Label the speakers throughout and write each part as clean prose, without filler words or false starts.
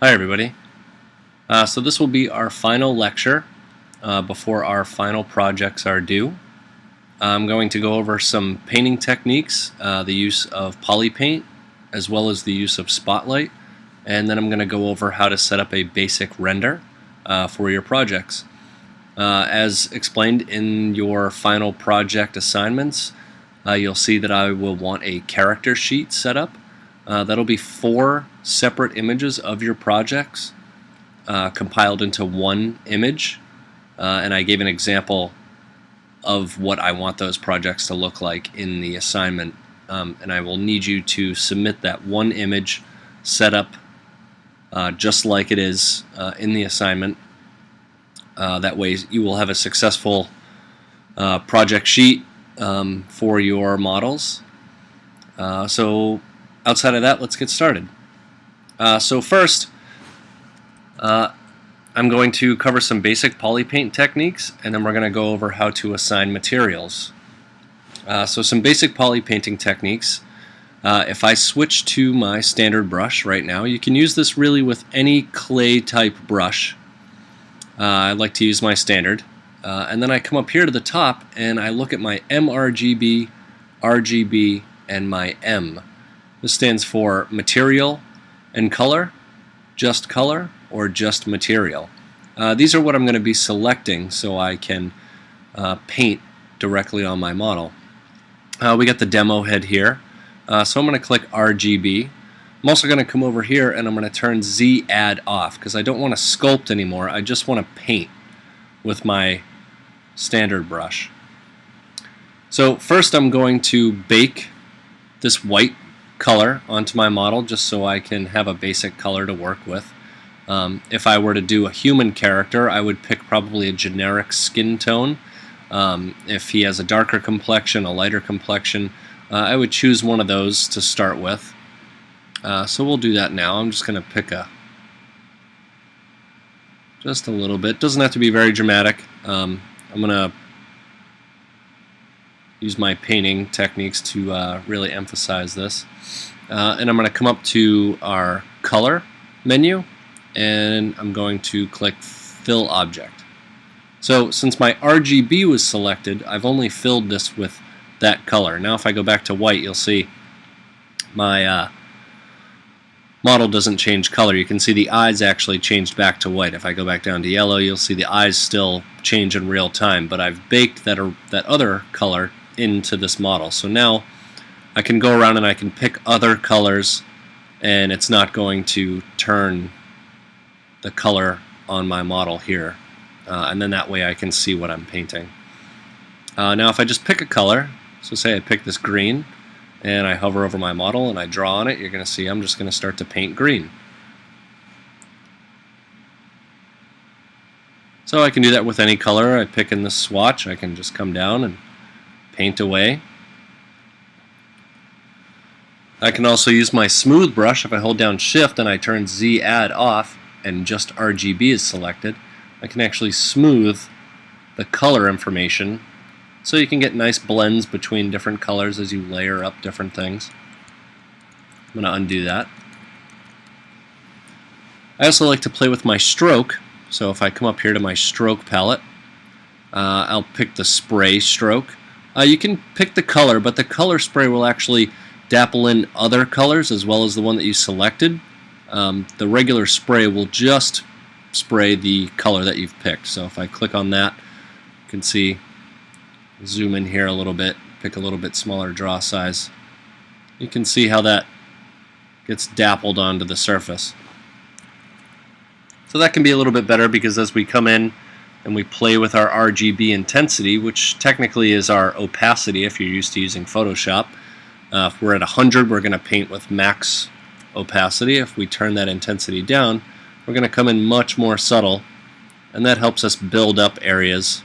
Speaker 1: Hi everybody. So this will be our final lecture before our final projects are due. I'm going to go over some painting techniques, the use of poly paint, as well as the use of spotlight, and then I'm going to go over how to set up a basic render for your projects. As explained in your final project assignments, you'll see that I will want a character sheet set up. That'll be 4 separate images of your projects compiled into one image, and I gave an example of what I want those projects to look like in the assignment, and I will need you to submit that one image set up just like it is in the assignment. That way you will have a successful project sheet for your models. So outside of that, let's get started. So first, I'm going to cover some basic poly paint techniques, and then we're going to go over how to assign materials. So some basic poly painting techniques. If I switch to my standard brush right now, you can use this really with any clay type brush. I like to use my standard. And then I come up here to the top and I look at my mRGB, RGB, and my M. This stands for material and color, just color, or just material. These are what I'm going to be selecting so I can paint directly on my model. We got the demo head here, so I'm going to click RGB. I'm also going to come over here and I'm going to turn Z add off because I don't want to sculpt anymore. I just want to paint with my standard brush. So first I'm going to bake this white color onto my model just so I can have a basic color to work with. If I were to do a human character, I would pick probably a generic skin tone. If he has a darker complexion, a lighter complexion, I would choose one of those to start with. So we'll do that now. I'm just going to pick just a little bit. Doesn't have to be very dramatic. I'm going to use my painting techniques to really emphasize this. And I'm going to come up to our color menu, and I'm going to click Fill Object. So since my RGB was selected, I've only filled this with that color. Now if I go back to white, you'll see my model doesn't change color. You can see the eyes actually changed back to white. If I go back down to yellow, you'll see the eyes still change in real time, but I've baked that other color into this model. So now I can go around and I can pick other colors, and it's not going to turn the color on my model here. And then that way I can see what I'm painting. Now if I just pick a color, so say I pick this green, and I hover over my model and I draw on it, you're going to see I'm just going to start to paint green. So I can do that with any color. I pick in this swatch, I can just come down and paint away. I can also use my smooth brush. If I hold down Shift and I turn Z add off and just RGB is selected, I can actually smooth the color information so you can get nice blends between different colors as you layer up different things. I'm going to undo that. I also like to play with my stroke. So if I come up here to my stroke palette, I'll pick the spray stroke. You can pick the color, but the color spray will actually dapple in other colors as well as the one that you selected. The regular spray will just spray the color that you've picked. So if I click on that, you can see, zoom in here a little bit, pick a little bit smaller draw size. You can see how that gets dappled onto the surface. So that can be a little bit better because as we come in and we play with our RGB intensity, which technically is our opacity if you're used to using Photoshop. If we're at 100, we're going to paint with max opacity. If we turn that intensity down, we're going to come in much more subtle, and that helps us build up areas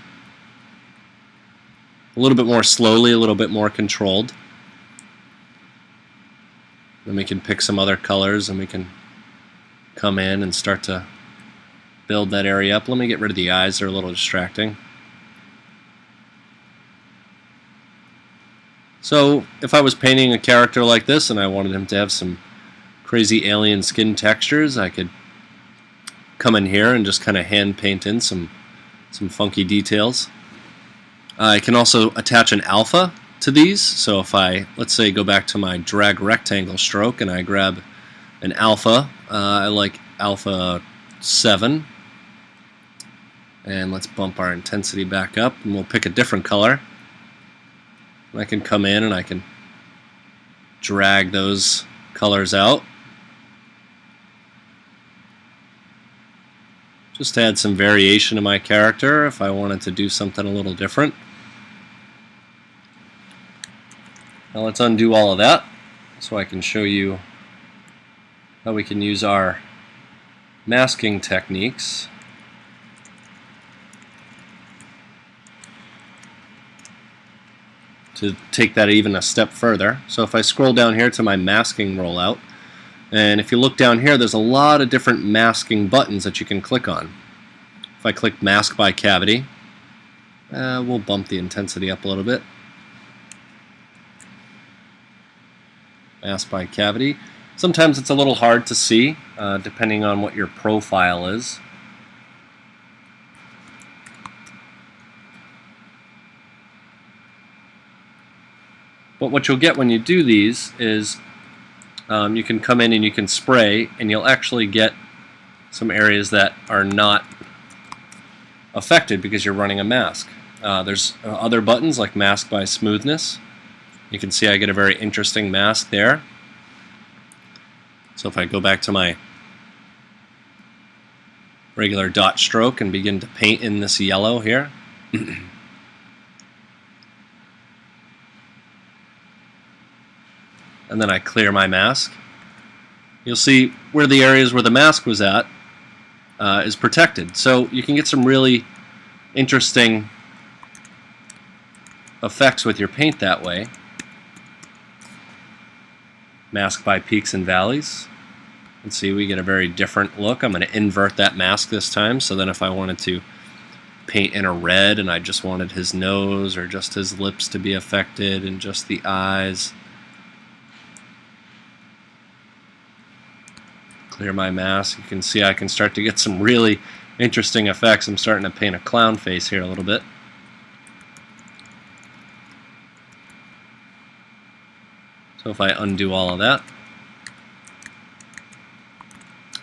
Speaker 1: a little bit more slowly, a little bit more controlled. Then we can pick some other colors and we can come in and start to build that area up. Let me get rid of the eyes, they're a little distracting. So if I was painting a character like this and I wanted him to have some crazy alien skin textures, I could come in here and just kind of hand paint in some funky details. I can also attach an alpha to these. So if I, let's say, go back to my drag rectangle stroke and I grab an alpha, I like alpha 7, and let's bump our intensity back up, and we'll pick a different color. And I can come in and I can drag those colors out. Just to add some variation to my character if I wanted to do something a little different. Now let's undo all of that so I can show you how we can use our masking techniques to take that even a step further. So if I scroll down here to my masking rollout, and if you look down here, there's a lot of different masking buttons that you can click on. If I click Mask by Cavity, we'll bump the intensity up a little bit. Mask by Cavity. Sometimes it's a little hard to see, depending on what your profile is. But what you'll get when you do these is you can come in and you can spray, and you'll actually get some areas that are not affected because you're running a mask. There's other buttons like Mask by Smoothness. You can see I get a very interesting mask there. So if I go back to my regular dot stroke and begin to paint in this yellow here, and then I clear my mask, you'll see where the areas where the mask was at is protected. So you can get some really interesting effects with your paint that way. Mask by Peaks and Valleys. And see, we get a very different look. I'm going to invert that mask this time, so then if I wanted to paint in a red and I just wanted his nose or just his lips to be affected and just the eyes, clear my mask, you can see I can start to get some really interesting effects. I'm starting to paint a clown face here a little bit. So if I undo all of that.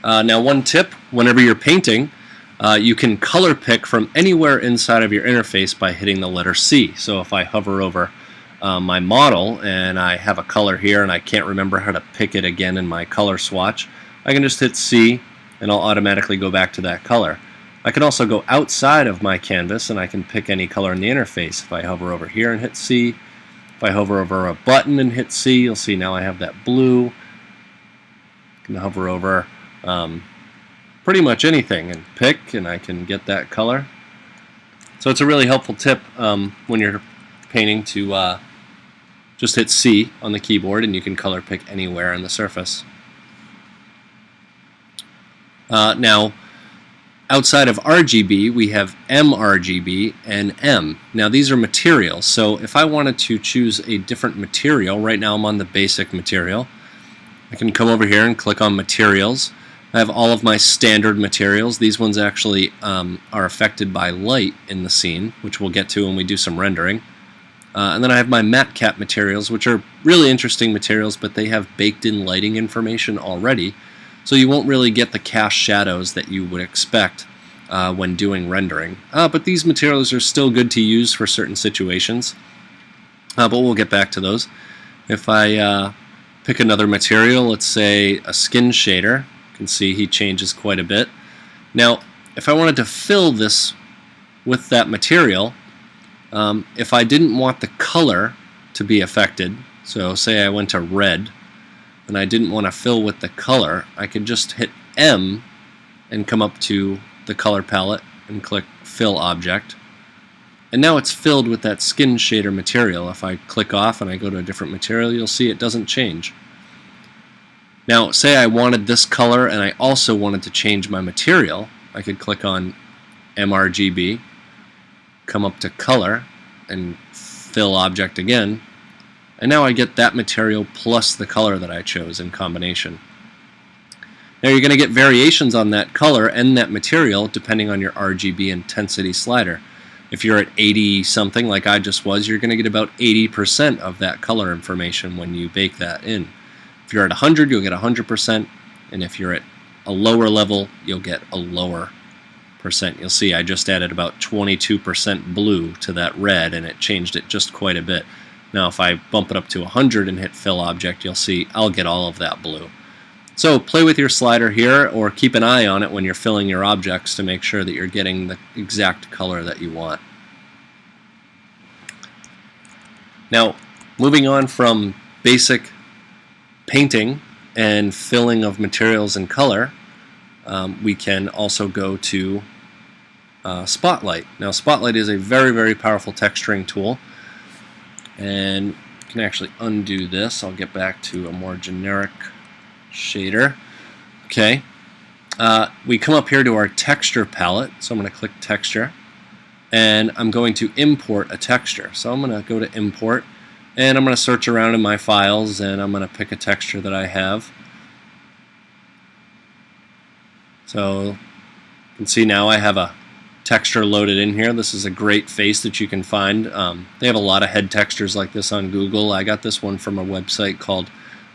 Speaker 1: Now one tip, whenever you're painting, you can color pick from anywhere inside of your interface by hitting the letter C. So if I hover over my model and I have a color here and I can't remember how to pick it again in my color swatch, I can just hit C and I'll automatically go back to that color. I can also go outside of my canvas and I can pick any color in the interface. If I hover over here and hit C, if I hover over a button and hit C, you'll see now I have that blue. I can hover over pretty much anything and pick, and I can get that color. So it's a really helpful tip when you're painting to just hit C on the keyboard and you can color pick anywhere on the surface. Now, outside of RGB, we have mRGB and M. Now, these are materials, so if I wanted to choose a different material, right now I'm on the basic material, I can come over here and click on Materials. I have all of my standard materials. These ones actually are affected by light in the scene, which we'll get to when we do some rendering. And then I have my matte cap materials, which are really interesting materials, but they have baked-in lighting information already. So you won't really get the cast shadows that you would expect when doing rendering. But these materials are still good to use for certain situations. But we'll get back to those. If I pick another material, let's say a skin shader, you can see he changes quite a bit. Now, if I wanted to fill this with that material, if I didn't want the color to be affected, so say I went to red, and I didn't want to fill with the color, I could just hit M and come up to the color palette and click Fill Object. And now it's filled with that skin shader material. If I click off and I go to a different material, you'll see it doesn't change. Now, say I wanted this color and I also wanted to change my material, I could click on mRGB, come up to Color, and Fill Object again. And now I get that material plus the color that I chose in combination. Now you're going to get variations on that color and that material depending on your RGB intensity slider. If you're at 80 something like I just was, you're going to get about 80% of that color information when you bake that in. If you're at 100, you'll get 100%, and if you're at a lower level, you'll get a lower percent. You'll see I just added about 22% blue to that red, and it changed it just quite a bit. Now if I bump it up to 100 and hit fill object, you'll see I'll get all of that blue. So play with your slider here, or keep an eye on it when you're filling your objects to make sure that you're getting the exact color that you want. Now, moving on from basic painting and filling of materials and color, we can also go to Spotlight. Now, Spotlight is a very, very powerful texturing tool, and you can actually undo this. I'll get back to a more generic shader. Okay, we come up here to our texture palette, so I'm going to click texture, and I'm going to import a texture. So I'm going to go to import, and I'm going to search around in my files, and I'm going to pick a texture that I have. So you can see now I have a texture loaded in here. This is a great face that you can find. They have a lot of head textures like this on Google. I got this one from a website called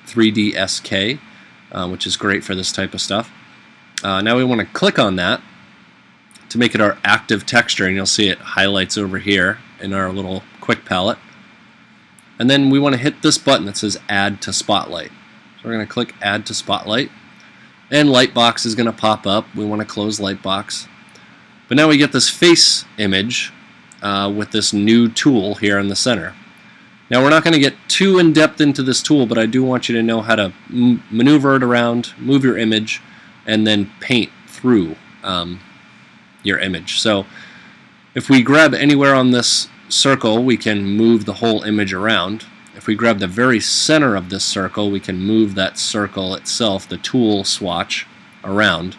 Speaker 1: 3DSK, which is great for this type of stuff. Now we want to click on that to make it our active texture, and you'll see it highlights over here in our little quick palette. And then we want to hit this button that says Add to Spotlight. So we're going to click Add to Spotlight, and Lightbox is going to pop up. We want to close Lightbox. But now we get this face image with this new tool here in the center. Now we're not going to get too in-depth into this tool, but I do want you to know how to maneuver it around, move your image, and then paint through your image. So if we grab anywhere on this circle, we can move the whole image around. If we grab the very center of this circle, we can move that circle itself, the tool swatch, around.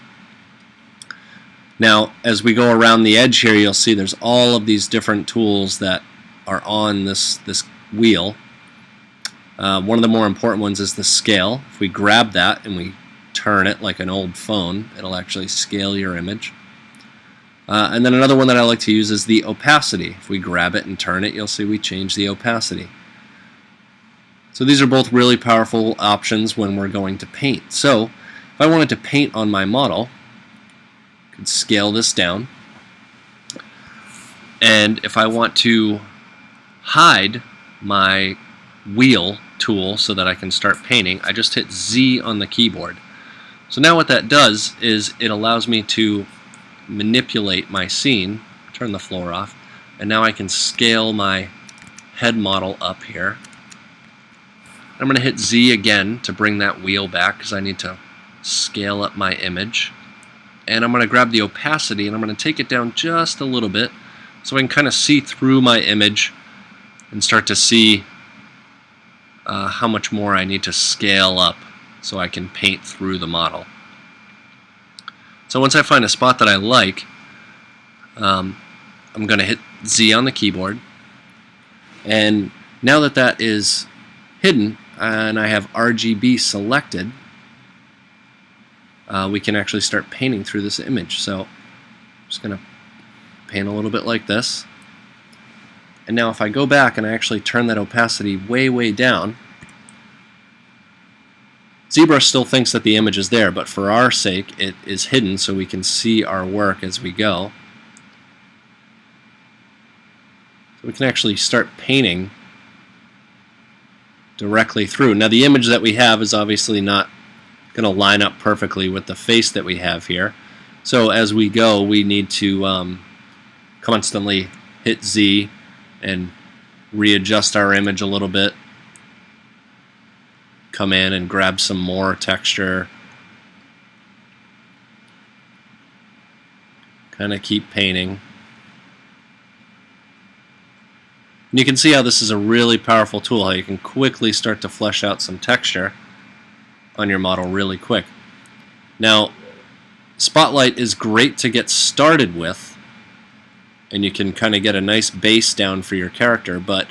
Speaker 1: Now as we go around the edge here, you'll see there's all of these different tools that are on this wheel. One of the more important ones is the scale. If we grab that and we turn it like an old phone, it'll actually scale your image. And then another one that I like to use is the opacity. If we grab it and turn it, you'll see we change the opacity. So these are both really powerful options when we're going to paint. So if I wanted to paint on my model, I could scale this down. And if I want to hide my wheel tool so that I can start painting, I just hit Z on the keyboard. So now what that does is it allows me to manipulate my scene, turn the floor off, and now I can scale my head model up here. I'm going to hit Z again to bring that wheel back because I need to scale up my image. And I'm going to grab the opacity and I'm going to take it down just a little bit so I can kind of see through my image and start to see how much more I need to scale up so I can paint through the model. So once I find a spot that I like, I'm going to hit Z on the keyboard, and now that that is hidden and I have RGB selected, we can actually start painting through this image. So I'm just going to paint a little bit like this. And now if I go back and I actually turn that opacity way, way down, ZBrush still thinks that the image is there, but for our sake it is hidden so we can see our work as we go. So we can actually start painting directly through. Now the image that we have is obviously not going to line up perfectly with the face that we have here. So as we go, we need to constantly hit Z and readjust our image a little bit. Come in and grab some more texture. Kind of keep painting. And you can see how this is a really powerful tool, how you can quickly start to flesh out some texture on your model really quick. Now, Spotlight is great to get started with, and you can kind of get a nice base down for your character, but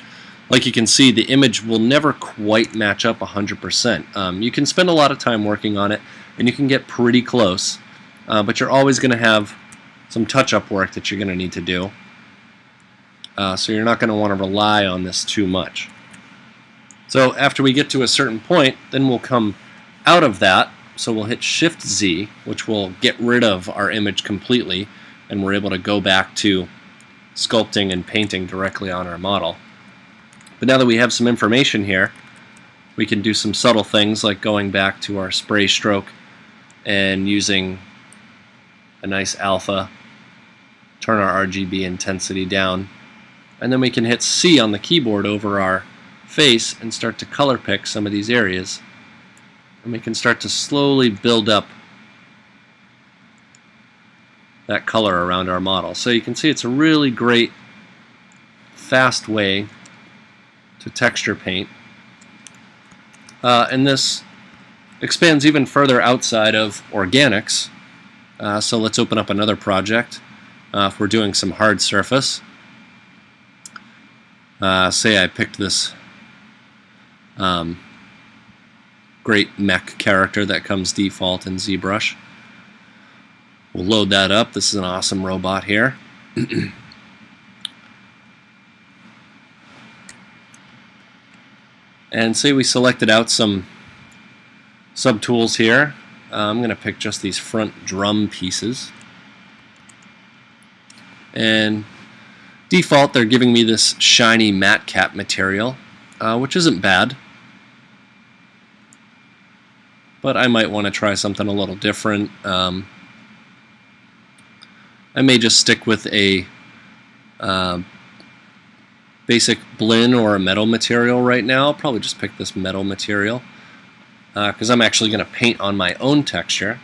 Speaker 1: like you can see, the image will never quite match up 100%. You can spend a lot of time working on it, and you can get pretty close, but you're always going to have some touch-up work that you're going to need to do. So you're not going to want to rely on this too much. So after we get to a certain point, then we'll come out of that. So we'll hit Shift-Z, which will get rid of our image completely, and we're able to go back to sculpting and painting directly on our model. But now that we have some information here, we can do some subtle things like going back to our spray stroke and using a nice alpha, turn our RGB intensity down, and then we can hit C on the keyboard over our face and start to color pick some of these areas. And we can start to slowly build up that color around our model. So you can see it's a really great, fast way to texture paint. And this expands even further outside of organics. So let's open up another project. If we're doing some hard surface, say I picked this great mech character that comes default in ZBrush. We'll load that up. This is an awesome robot here. And say we selected out some subtools here. I'm going to pick just these front drum pieces. And default, they're giving me this shiny matte cap material, which isn't bad. But I might want to try something a little different. I may just stick with a basic blinn or a metal material right now. I'll probably just pick this metal material because I'm actually going to paint on my own texture.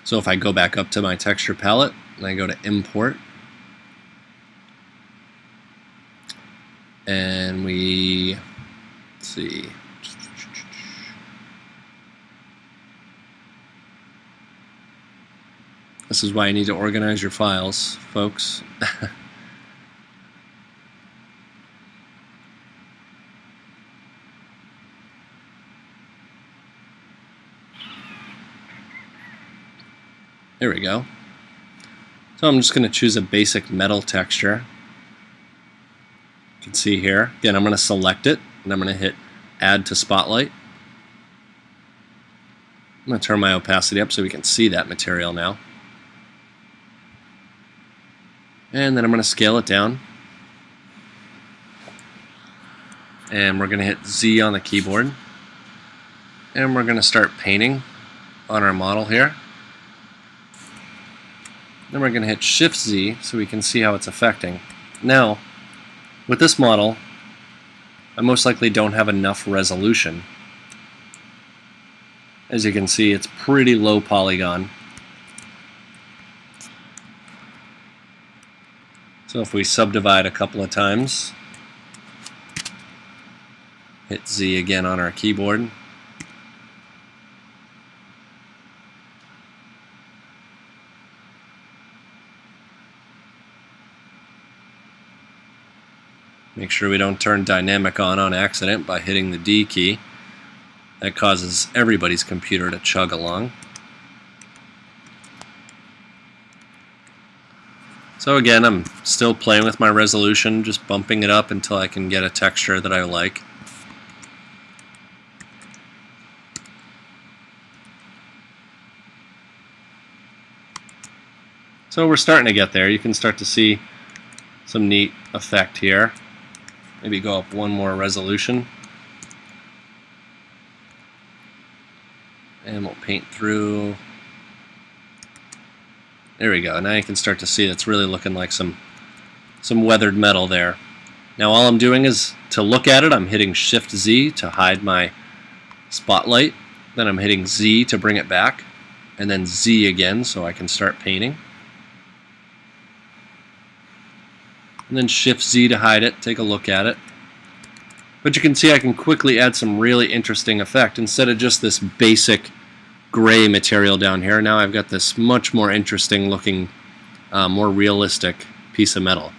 Speaker 1: So if I go back up to my texture palette and I go to import, and let's see, this is why you need to organize your files, folks. There we go. So I'm just going to choose a basic metal texture. You can see here. Again, I'm going to select it, and I'm going to hit Add to Spotlight. I'm going to turn my opacity up so we can see that material now. And then I'm going to scale it down. And we're going to hit Z on the keyboard. And we're going to start painting on our model here. Then we're going to hit Shift-Z so we can see how it's affecting. Now, with this model, I most likely don't have enough resolution. As you can see, it's pretty low polygon. So if we subdivide a couple of times, hit Z again on our keyboard, make sure we don't turn dynamic on accident by hitting the D key. That causes everybody's computer to chug along. So again, I'm still playing with my resolution, just bumping it up until I can get a texture that I like. So we're starting to get there. You can start to see some neat effect here. Maybe go up one more resolution. And we'll paint through. There we go. Now you can start to see it's really looking like some weathered metal there. Now all I'm doing is to look at it, I'm hitting Shift-Z to hide my spotlight. Then I'm hitting Z to bring it back. And then Z again so I can start painting. And then Shift-Z to hide it, take a look at it. But you can see I can quickly add some really interesting effect. Instead of just this basic gray material down here, now I've got this much more interesting looking, more realistic piece of metal.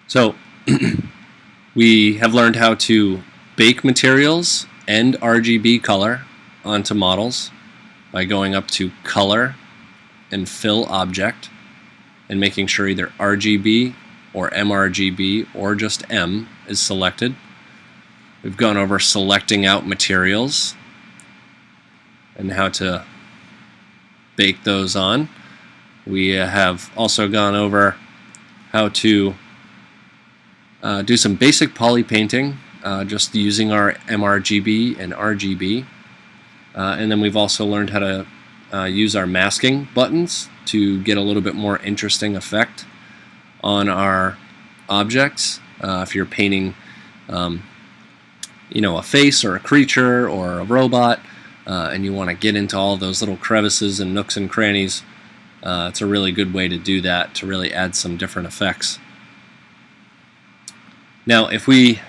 Speaker 1: So We have learned how to bake materials and RGB color onto models by going up to Color and Fill Object and making sure either RGB or mRGB or just M is selected. We've gone over selecting out materials and how to bake those on. We have also gone over how to do some basic poly painting just using our mRGB and RGB. And then we've also learned how to use our masking buttons to get a little bit more interesting effect on our objects. If you're painting a face or a creature or a robot, and you want to get into all those little crevices and nooks and crannies, it's a really good way to do that, to really add some different effects. Now, if we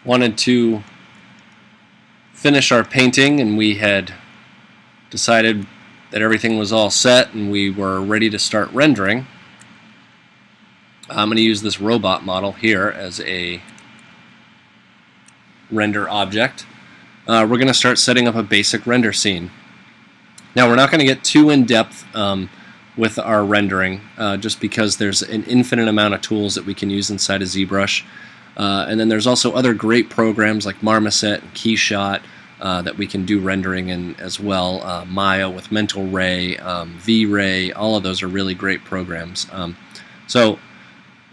Speaker 1: wanted to finish our painting and we had decided that everything was all set and we were ready to start rendering, I'm going to use this robot model here as a render object. We're going to start setting up a basic render scene. Now, we're not going to get too in-depth with our rendering just because there's an infinite amount of tools that we can use inside of ZBrush. And then there's also other great programs like Marmoset and Keyshot that we can do rendering in as well. Maya with Mental Ray, V-Ray, all of those are really great programs.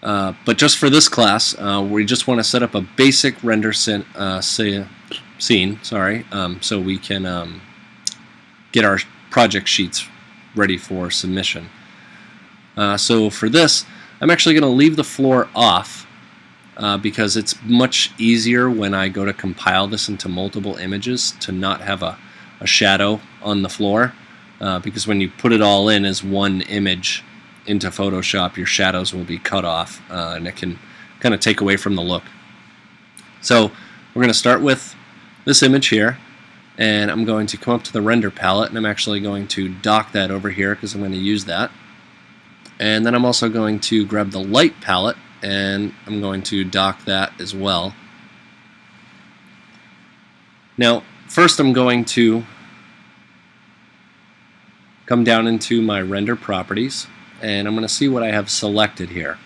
Speaker 1: But just for this class, we just want to set up a basic render scene, so we can get our project sheets ready for submission. So for this, I'm actually going to leave the floor off because it's much easier when I go to compile this into multiple images to not have a shadow on the floor, because when you put it all in as one image into Photoshop, your shadows will be cut off, and it can kind of take away from the look. So we're going to start with this image here, and I'm going to come up to the render palette, and I'm actually going to dock that over here because I'm going to use that. And then I'm also going to grab the light palette, and I'm going to dock that as well. Now, first I'm going to come down into my render properties, and I'm going to see what I have selected here.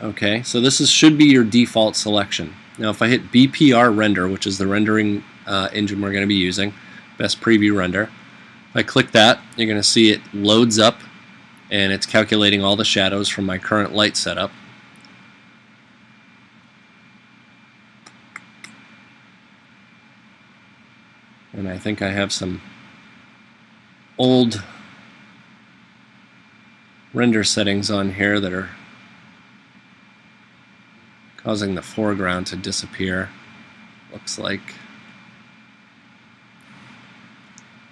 Speaker 1: Okay, so this should be your default selection. Now, if I hit BPR render, which is the rendering engine we're going to be using, best preview render, if I click that, you're going to see it loads up, and it's calculating all the shadows from my current light setup. And I think I have some old render settings on here that are causing the foreground to disappear. Looks like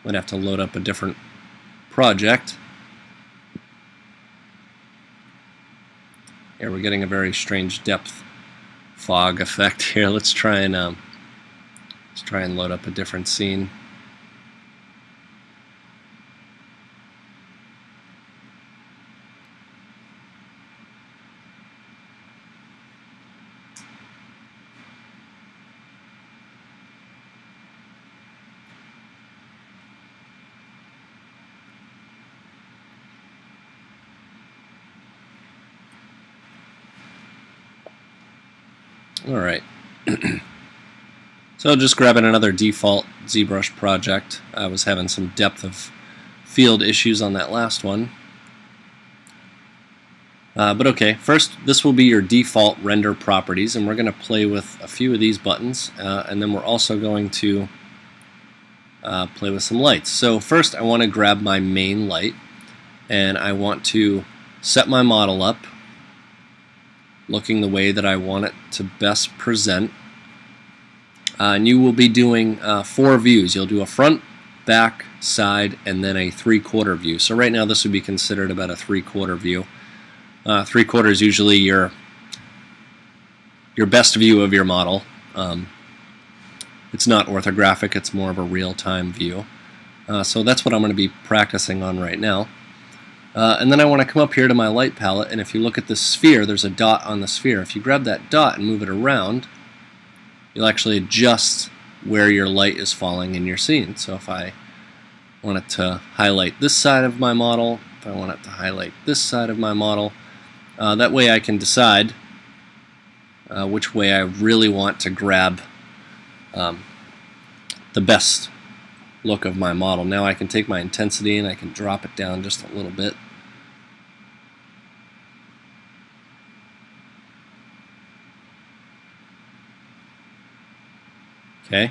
Speaker 1: might have to load up a different project. Here we're getting a very strange depth fog effect here. Let's try and load up a different scene. Alright, so just grabbing another default ZBrush project. I was having some depth of field issues on that last one. But okay, first this will be your default render properties, and we're going to play with a few of these buttons, and then we're also going to play with some lights. So first I want to grab my main light, and I want to set my model up looking the way that I want it to best present. And you will be doing 4 views. You'll do a front, back, side, and then a 3/4 view. So right now this would be considered about a 3/4 view. 3/4 is usually your best view of your model. It's not orthographic, it's more of a real-time view. So that's what I'm going to be practicing on right now. And then I want to come up here to my light palette, and if you look at the sphere, there's a dot on the sphere. If you grab that dot and move it around, you'll actually adjust where your light is falling in your scene. So if I want it to highlight this side of my model, if I want it to highlight this side of my model, that way I can decide which way I really want to grab the best look of my model. Now I can take my intensity and I can drop it down just a little bit. Okay.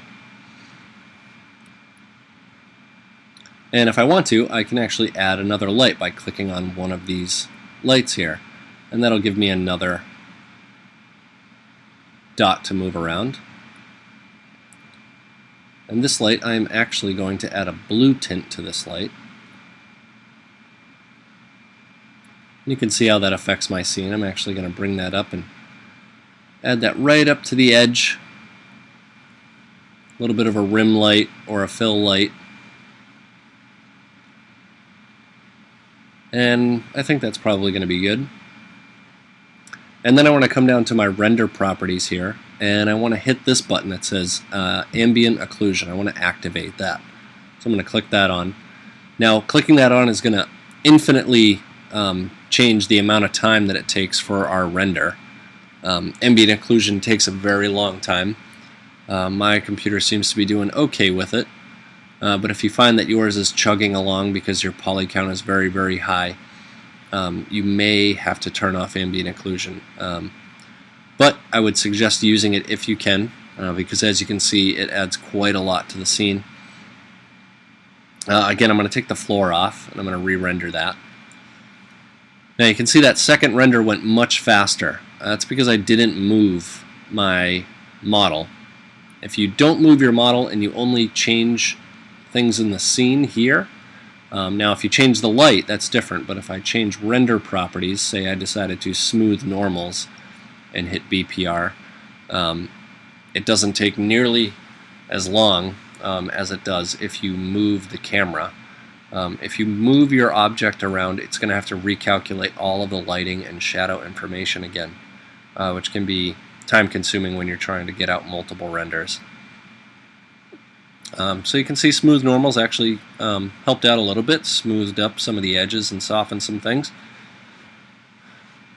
Speaker 1: And if I want to, I can actually add another light by clicking on one of these lights here. And that'll give me another dot to move around. And this light, I'm actually going to add a blue tint to this light. And you can see how that affects my scene. I'm actually going to bring that up and add that right up to the edge. A little bit of a rim light or a fill light. And I think that's probably going to be good. And then I want to come down to my render properties here, and I want to hit this button that says ambient occlusion. I want to activate that. So I'm going to click that on. Now clicking that on is going to infinitely change the amount of time that it takes for our render. Ambient occlusion takes a very long time. My computer seems to be doing okay with it, but if you find that yours is chugging along because your poly count is very, very high, you may have to turn off ambient occlusion. But I would suggest using it if you can, because as you can see, it adds quite a lot to the scene. Again, I'm going to take the floor off, and I'm going to re-render that. Now you can see that second render went much faster. That's because I didn't move my model. If you don't move your model and you only change things in the scene here, now if you change the light, that's different, but if I change render properties, say I decided to smooth normals and hit BPR, it doesn't take nearly as long as it does if you move the camera. If you move your object around, it's going to have to recalculate all of the lighting and shadow information again, which can be time-consuming when you're trying to get out multiple renders. So you can see smooth normals actually helped out a little bit, smoothed up some of the edges and softened some things.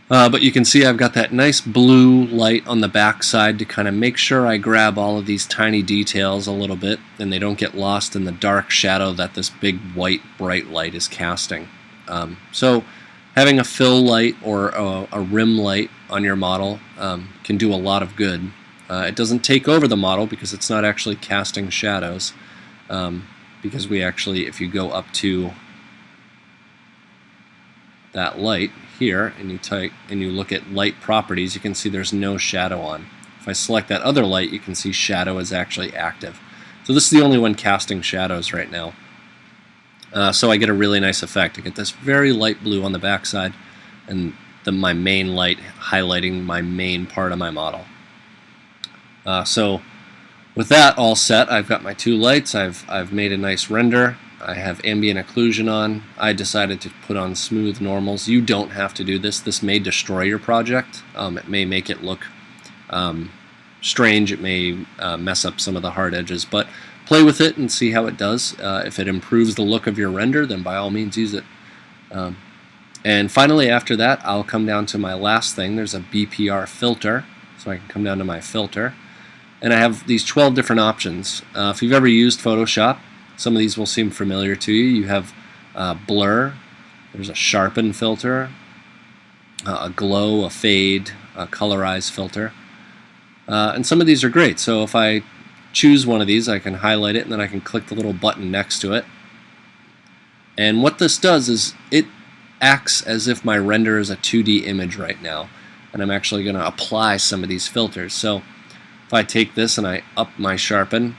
Speaker 1: But you can see I've got that nice blue light on the back side to kind of make sure I grab all of these tiny details a little bit and they don't get lost in the dark shadow that this big white bright light is casting. So having a fill light or a rim light on your model can do a lot of good. It doesn't take over the model because it's not actually casting shadows, because we actually, if you go up to that light here and you look at light properties, you can see there's no shadow on. If I select that other light, you can see shadow is actually active. So this is the only one casting shadows right now. So I get a really nice effect. I get this very light blue on the backside and my main light highlighting my main part of my model. So with that all set, I've got my two lights, I've made a nice render, I have ambient occlusion on, I decided to put on smooth normals. You don't have to do this. This may destroy your project. It may make it look strange, it may mess up some of the hard edges, but play with it and see how it does. If it improves the look of your render, then by all means use it. And finally, after that, I'll come down to my last thing. There's a BPR filter, so I can come down to my filter. And I have these 12 different options. If you've ever used Photoshop, some of these will seem familiar to you. You have blur, there's a sharpen filter, a glow, a fade, a colorize filter. And some of these are great. So if I choose one of these, I can highlight it and then I can click the little button next to it. And what this does is it acts as if my render is a 2D image right now. And I'm actually going to apply some of these filters. So if I take this and I up my sharpen,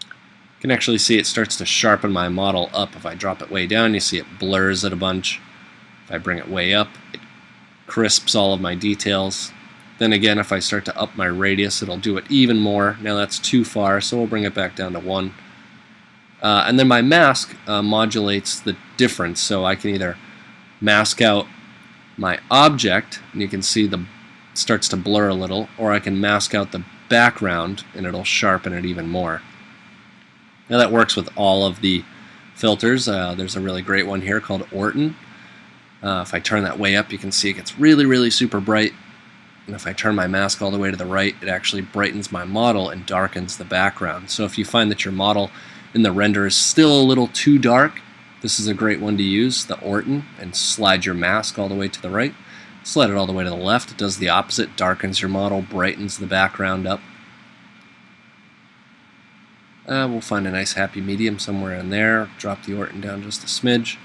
Speaker 1: you can actually see it starts to sharpen my model up. If I drop it way down, you see it blurs it a bunch. If I bring it way up, it crisps all of my details. Then again, if I start to up my radius, it'll do it even more. Now that's too far, so we'll bring it back down to 1. And then my mask modulates the difference, so I can either mask out my object, and you can see the starts to blur a little, or I can mask out the background and it'll sharpen it even more. Now that works with all of the filters. There's a really great one here called Orton. If I turn that way up, you can see it gets really super bright, and if I turn my mask all the way to the right, it actually brightens my model and darkens the background. So if you find that your model in the render is still a little too dark, this is a great one to use, the Orton, and slide your mask all the way to the right. Slide it all the way to the left. It does the opposite, darkens your model, brightens the background up. We'll find a nice happy medium somewhere in there. Drop the Orton down just a smidge.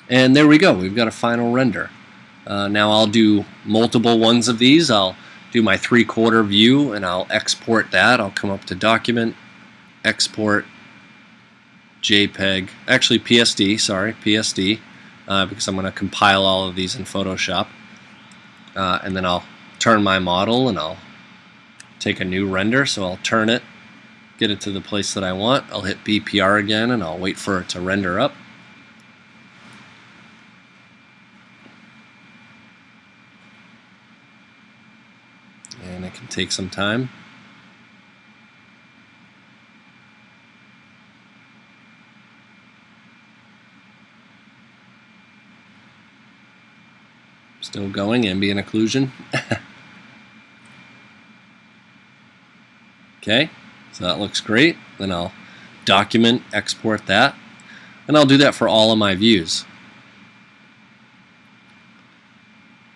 Speaker 1: And there we go. We've got a final render. Now I'll do multiple ones of these. I'll do my 3/4 view and I'll export that. I'll come up to Document, Export, JPEG, actually PSD, sorry, PSD, because I'm going to compile all of these in Photoshop. And then I'll turn my model and I'll take a new render. So I'll turn it, get it to the place that I want. I'll hit BPR again and I'll wait for it to render up. And it can take some time. Still going, ambient occlusion. Okay, so that looks great. Then I'll document, export that, and I'll do that for all of my views.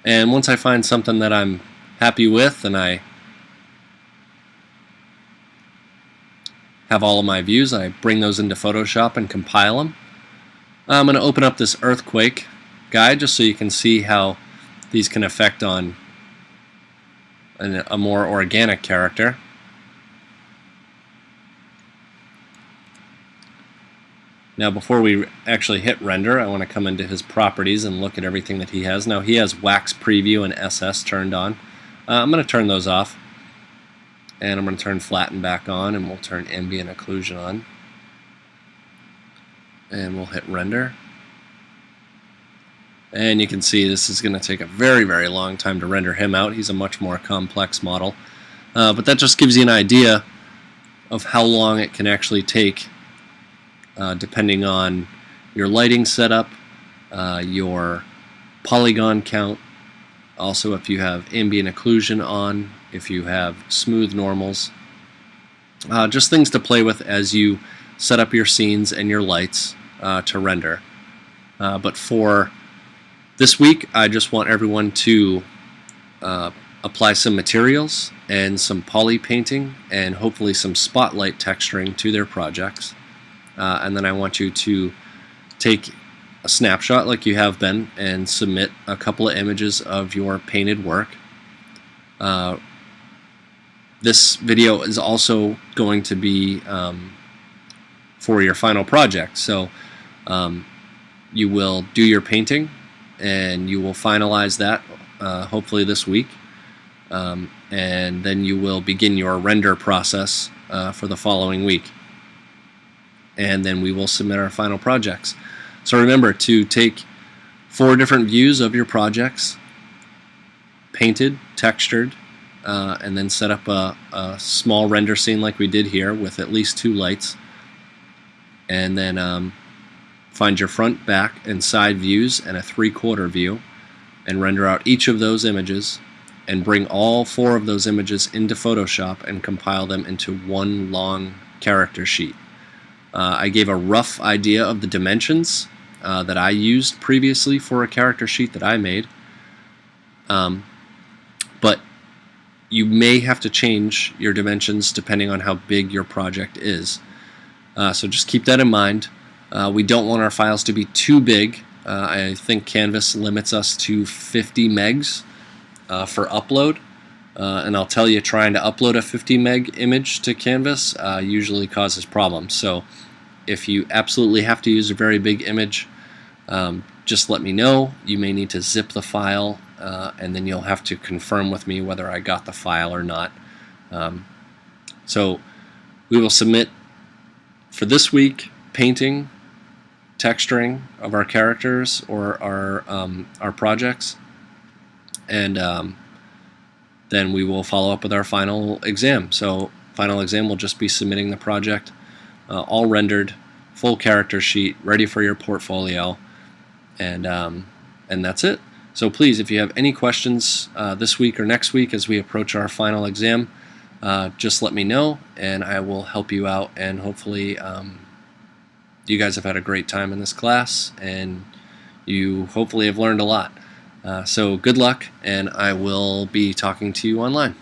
Speaker 1: And once I find something that I'm happy with and I have all of my views, I bring those into Photoshop and compile them. I'm going to open up this earthquake guide just so you can see how these can affect on a more organic character. Now before we actually hit render, I want to come into his properties and look at everything that he has. Now he has wax preview and SS turned on. I'm going to turn those off, and I'm going to turn flatten back on, and we'll turn ambient occlusion on, and we'll hit render. And you can see this is going to take a very long time to render him out. He's a much more complex model. But that just gives you an idea of how long it can actually take depending on your lighting setup, your polygon count, also if you have ambient occlusion on, if you have smooth normals. Just things to play with as you set up your scenes and your lights to render. But for this week, I just want everyone to apply some materials and some poly painting and hopefully some spotlight texturing to their projects. And then I want you to take a snapshot like you have been and submit a couple of images of your painted work. This video is also going to be for your final project. So you will do your painting and you will finalize that hopefully this week, and then you will begin your render process for the following week, and then we will submit our final projects. So remember to take 4 different views of your projects, painted, textured, and then set up a small render scene like we did here with at least 2 lights, and then find your front, back, and side views and a 3/4 view, and render out each of those images and bring all 4 of those images into Photoshop and compile them into one long character sheet. I gave a rough idea of the dimensions that I used previously for a character sheet that I made, but you may have to change your dimensions depending on how big your project is. So just keep that in mind. We don't want our files to be too big. I think Canvas limits us to 50 megs for upload. And I'll tell you, trying to upload a 50 meg image to Canvas usually causes problems. So if you absolutely have to use a very big image, just let me know. You may need to zip the file, and then you'll have to confirm with me whether I got the file or not. So we will submit for this week, painting, texturing of our characters or our projects, and then we will follow up with our final exam. So final exam will just be submitting the project, all rendered, full character sheet, ready for your portfolio, and that's it. So please, if you have any questions this week or next week as we approach our final exam, just let me know, and I will help you out, and hopefully you guys have had a great time in this class, and you hopefully have learned a lot. So good luck, and I will be talking to you online.